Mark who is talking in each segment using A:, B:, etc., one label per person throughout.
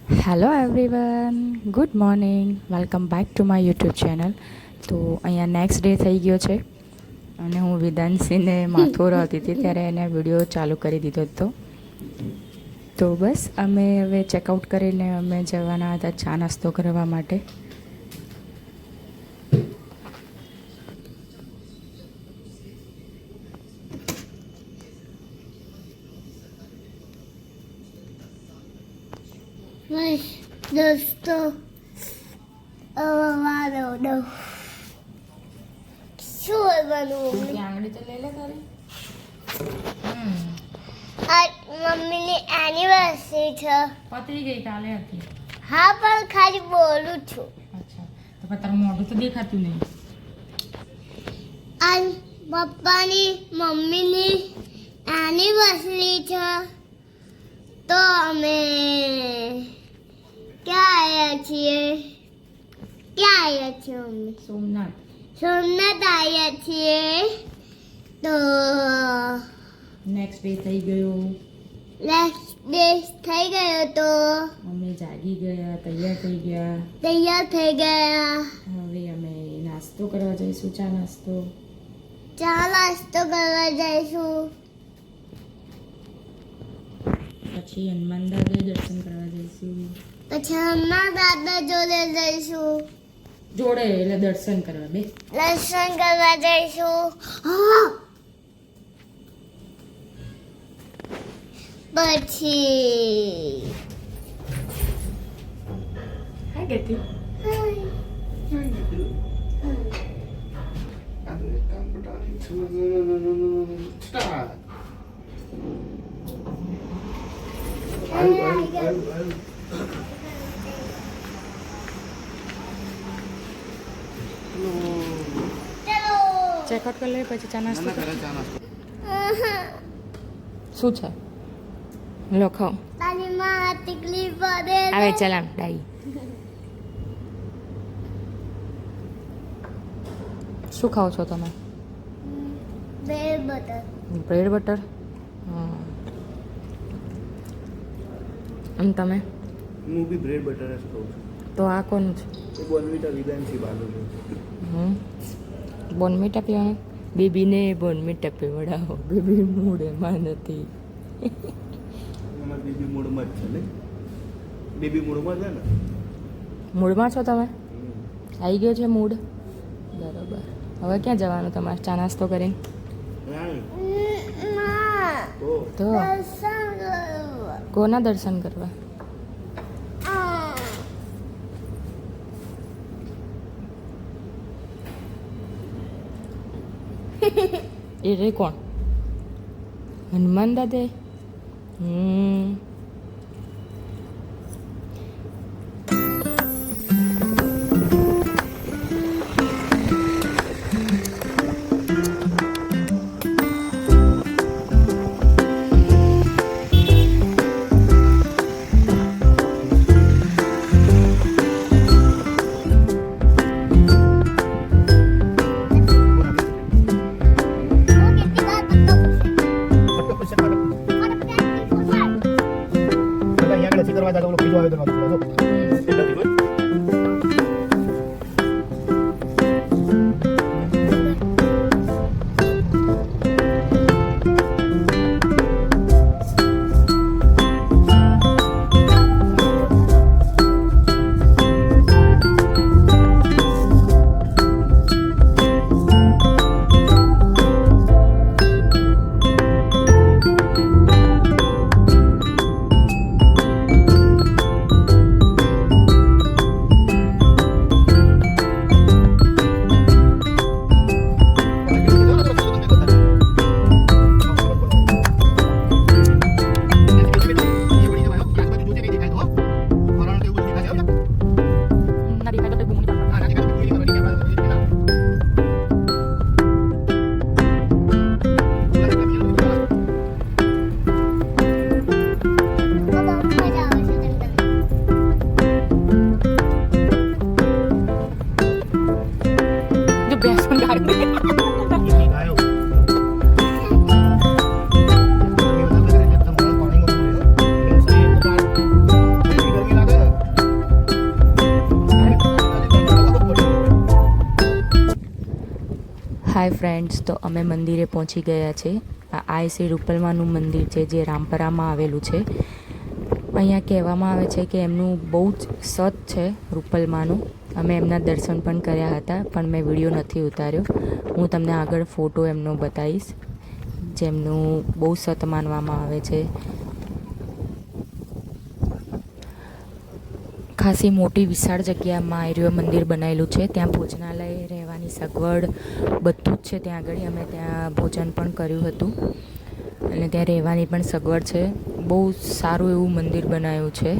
A: Hello everyone, good morning, welcome back to my YouTube channel. તો અહીંયા next day થઈ ગયો છે અને હું વિધાનસિંહને માથું રહતી હતી ત્યારે એને વિડીયો ચાલુ કરી દીધો હતો. તો બસ અમે હવે ચેકઆઉટ કરીને અમે જવાના હતા ચા નાસ્તો કરવા માટે.
B: દોસ્તો મારો ડો શું બનવું
A: આંગળી તો લઈ લે તારી.
B: આજ મમ્મીની એનિવર્સરી છે.
A: પતરી ગઈ કાલે હતી.
B: હા પણ ખાલી બોલું છું.
A: અચ્છા, તો પણ તારું મોઢું તો દેખાતું નહીં.
B: આજ પપ્પાની મમ્મીની એનિવર્સરી છે તો અમે ક્યાં આવ્યા છીએ અમે
A: સોમનાથ.
B: સોમનાથ આવ્યા છીએ. તો
A: નેક્સ્ટ ડે થઈ ગયો.
B: લાસ્ટ ડે થઈ ગયો તો
A: અમે જાગી ગયા, તૈયાર થઈ ગયા.
B: તૈયાર થઈ ગયા.
A: હવે અમે નાસ્તો કરવા જઈશું, ચા નાસ્તો.
B: ચા નાસ્તો કરવા જઈશું.
A: પછી હનુમાન દાદા દર્શન કરવા જઈશું.
B: પછી હમણાં દાદા જોડે જઈશું.
A: જોડે એટલે દર્શન કરવા બે.
B: દર્શન કરવા જઈશું. હા. પછી
A: હા ગેતી. ચેકઆઉટ કરી લે પછી ચા નાસ્તો. શું છે લખાવ
B: તારી માં ટીકલી પડે
A: આવે ચલામ ડાઈ. શું ખાઓ છો તમે?
B: બે બટર.
A: Bread butter. અને તમે?
C: હું બી બ્રેડ બટર જ ખાઉં છું.
A: તો આ કોનું છે?
C: એ બોર્નવિટા વિધાનસી બાજુ છે.
A: બોનમીટા પીવાનું. બેબીને બોનમીટા પીવડાવો. બેબી મૂડેમાં નથી.
C: અમારા બેબી મૂડમાં જ છે ને. બેબી મૂડમાં છે ને.
A: મૂડમાં છો તમે? આવી ગયો છે મૂડ. બરોબર. હવે ક્યાં જવાનું તમારે ચા નાસ્તો કરીને?
C: રાણી
B: માં
A: તો
B: દર્શન કરવા.
A: કોના દર્શન કરવા? એ રે કોણ? હનુમાન દાદા. હાય ફ્રેન્ડ્સ, તો અમે મંદિરે પહોંચી ગયા છે. આ શ્રી રૂપલમાનું મંદિર છે જે રામપરામાં આવેલું છે. અહીંયા કહેવામાં આવે છે કે એમનું બહુ જ સત છે રૂપલમાનું. અમે એમના દર્શન પણ કર્યા હતા, પણ મેં વિડીયો નથી ઉતાર્યો. હું તમને આગળ ફોટો એમનો બતાવીશ, જેમનું બહુ સત માનવામાં આવે છે. ખાસી મોટી વિશાળ જગ્યામાં આર્ય મંદિર બનાવેલું છે. ત્યાં ભોજનાલય, રહેવાની સગવડ બધું જ છે ત્યાં આગળ. અમે ત્યાં ભોજન પણ કર્યું હતું અને ત્યાં રહેવાની પણ સગવડ છે. બહુ સારું એવું મંદિર બનાવ્યું છે.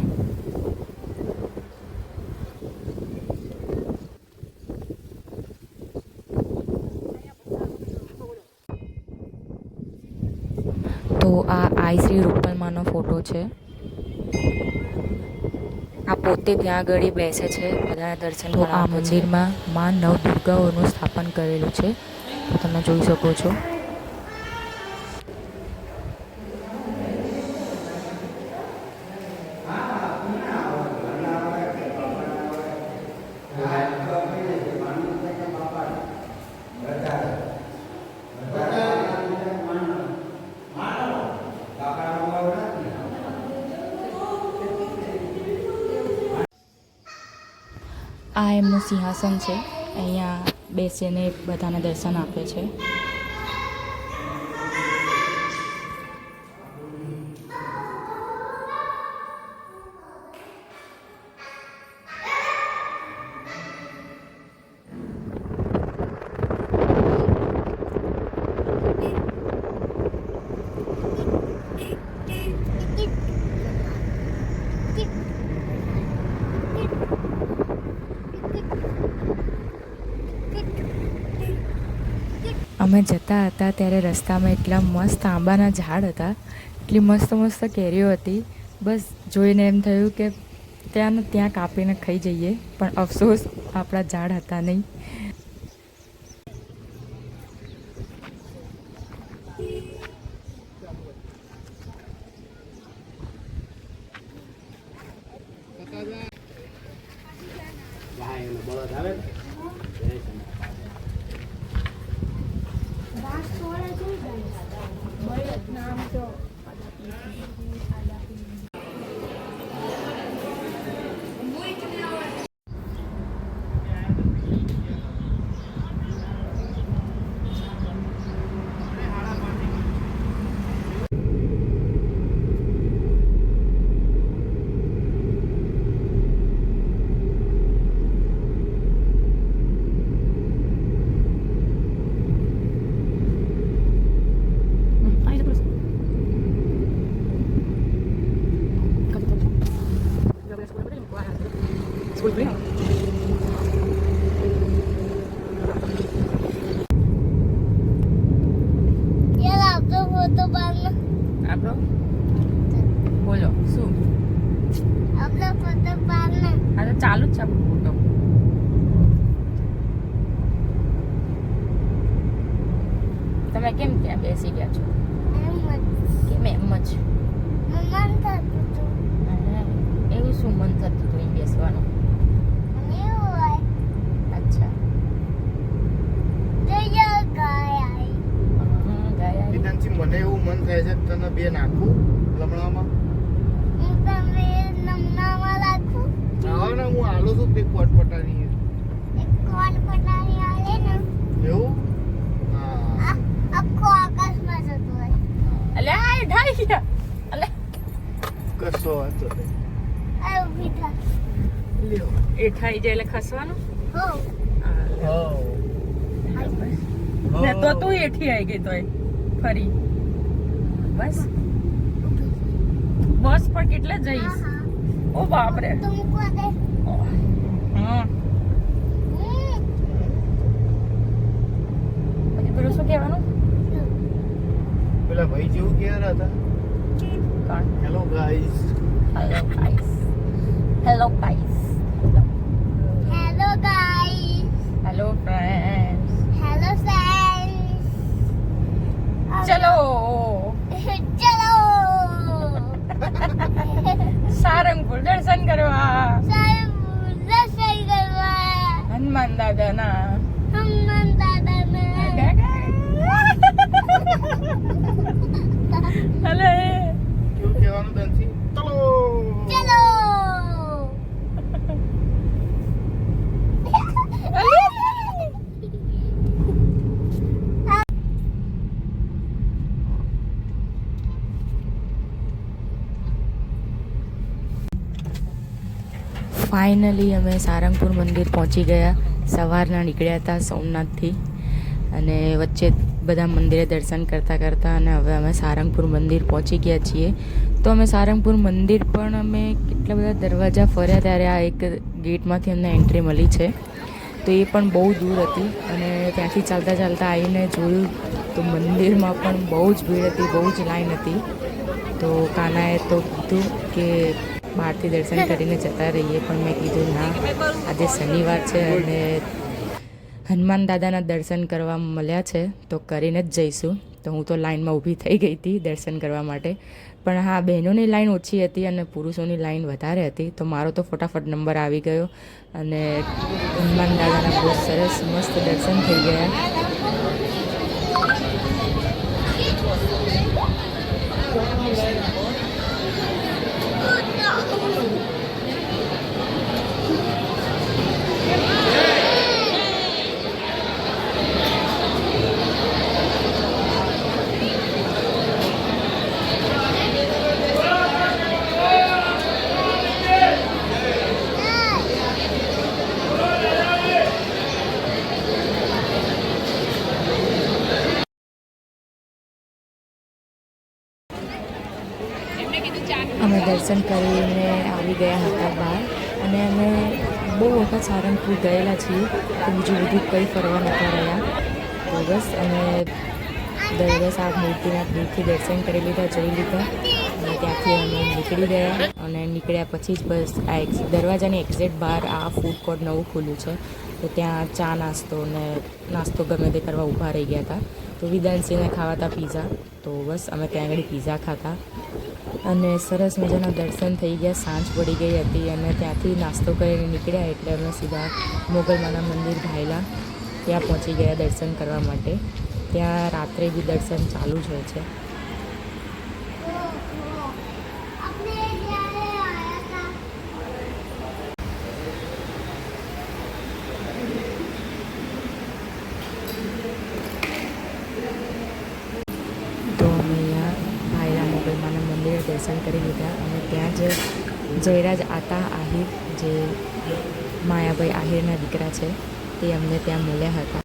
A: તો આ આઈ શ્રી રૂપલમાનો ફોટો છે. આ પોતે ત્યાં આગળ બેસે છે, બધાના દર્શન. તો આ મંદિરમાં માં નવ દુર્ગાઓનું સ્થાપન કરેલું છે, તો તમે જોઈ શકો છો. આ એમનું સિંહાસન છે, અહીંયા બેસીને બધાને દર્શન આપે છે. અમે જતા હતા ત્યારે રસ્તામાં એટલા મસ્ત આંબાના ઝાડ હતા, એટલી મસ્ત મસ્ત કેરીઓ હતી. બસ જોઈને એમ થયું કે ત્યાં ને ત્યાં કાપીને ખાઈ જઈએ, પણ અફસોસ આપણા ઝાડ હતા નહીં. આપણો બોલો શું?
B: આપણો ફોટો પાડને.
A: આ તો ચાલુ જ છે આપણો ફોટો. તમે કેમ ત્યાં બેસી ગયા છો? કેમ એમ જ?
B: મન થતું હતું.
A: એવું શું મન થતું હતું અહીં બેસવાનું?
B: એવું હોય.
A: અચ્છા,
B: જય ગાય આઈ.
A: ગયા
C: વિધાનસિંહ, મને એવું મન થાય છે કે તને બે નાખું લમણામાં.
B: હું તમે નમનામાં રાખું.
C: હા ને, હું આલો છું તે પટપટાની.
B: એક કોણ પટારી આલે ને
C: એવું? હા.
B: આખો આકાશમાં જતો હોય.
A: અલ્યા આ ઢાઈ ગયા. અલે
C: કશો વાંધો નહીં.
B: આ ઊભી થા.
C: લ્યો.
A: એ ઠાઈ જાય એટલે ખસવાનું.
B: હો.
C: હો.
A: ને તો તું એઠી આવી ગઈ તોય ફરી. બસ બસ પર કેટલે જઈશ? ઓ બાપરે.
B: તો મૂકવા દે.
A: હા, પછી પેલું શું કહેવાનું?
C: પેલા ભાઈ જેવું ક્યારે હતા?
A: કોણ?
C: Hello guys.
A: Hello guys. Hello guys.
B: Hello guys.
A: Hello friends.
B: Hello friends.
A: ચલો
B: ચલો.
A: સારંગપુર દર્શન કરવા.
B: દર્શન કરવા.
A: હનુમાન દાદાના.
B: હનુમાન દાદાના.
A: અલે
C: કેવું કહેવાનું દાનસી? ચલો
B: ચલો
A: ફાઇનલી અમે સારંગપુર મંદિર પહોંચી ગયા. સવારના નીકળ્યા હતા સોમનાથથી અને વચ્ચે બધા મંદિરે દર્શન કરતાં કરતાં અને હવે અમે સારંગપુર મંદિર પહોંચી ગયા છીએ. તો અમે સારંગપુર મંદિર પણ અમે કેટલા બધા દરવાજા ફર્યા ત્યારે આ એક ગેટમાંથી અમને એન્ટ્રી મળી છે. તો એ પણ બહુ દૂર હતી અને ત્યાંથી ચાલતા ચાલતા આવીને જોયું તો મંદિરમાં પણ બહુ જ ભીડ હતી, બહુ જ લાઈન હતી. તો કાનાએ તો કીધું કે બહારથી દર્શન કરીને જતા રહીએ, પણ મેં કીધું ના, આજે શનિવાર છે અને હનુમાન દાદાના દર્શન કરવા મળ્યા છે તો કરીને જ જઈશું. તો હું તો લાઈનમાં ઊભી થઈ ગઈ હતી દર્શન કરવા માટે. પણ હા, બહેનોની લાઈન ઓછી હતી અને પુરુષોની લાઈન વધારે હતી. તો મારો તો ફટાફટ નંબર આવી ગયો અને હનુમાન દાદાના બહુ સરસ મસ્ત દર્શન થઈ ગયા. અમે દર્શન કરીને આવી ગયા હતા બહાર અને અમે બહુ વખત સારંગપુર ગયેલા છીએ તો બીજું બધું કંઈ ફરવા નહોતા રહ્યા. તો બસ અમે બસ આ મૂર્તિના દૂરથી દર્શન કરી લીધા, જોઈ લીધા અને ત્યાંથી અમે નીકળી ગયા. અને નીકળ્યા પછી જ બસ આ દરવાજાની એક્ઝેક્ટ બહાર આ ફૂડ કોર્ટ નવું ખુલ્યું છે તો ત્યાં ચા નાસ્તો ગમે તે કરવા ઊભા રહી ગયા હતા. તો વિદાનસિંહને ખાવા હતા પીઝા, તો બસ અમે ત્યાં આગળ પીઝા ખાતા અને સરસ મજાના દર્શન થઈ ગયા. સાંજ પડી ગઈ હતી અને ત્યાંથી નાસ્તો કરીને નીકળ્યા એટલે અમે સીધા મોગલમાના મંદિર ભાયલા ત્યાં પહોંચી ગયા દર્શન કરવા માટે. ત્યાં રાત્રે બી દર્શન ચાલુ જ હોય છે.
B: આપણે જ્યારે આયા હતા
A: તો અમે અહીંયા ભાયલા મોગલમાના મંદિરે દર્શન કરી લીધા અને ત્યાં જ જયરાજ આતા આહિર, જે માયાભાઈ આહિરના દીકરા છે, તે અમને ત્યાં મળ્યા હતા.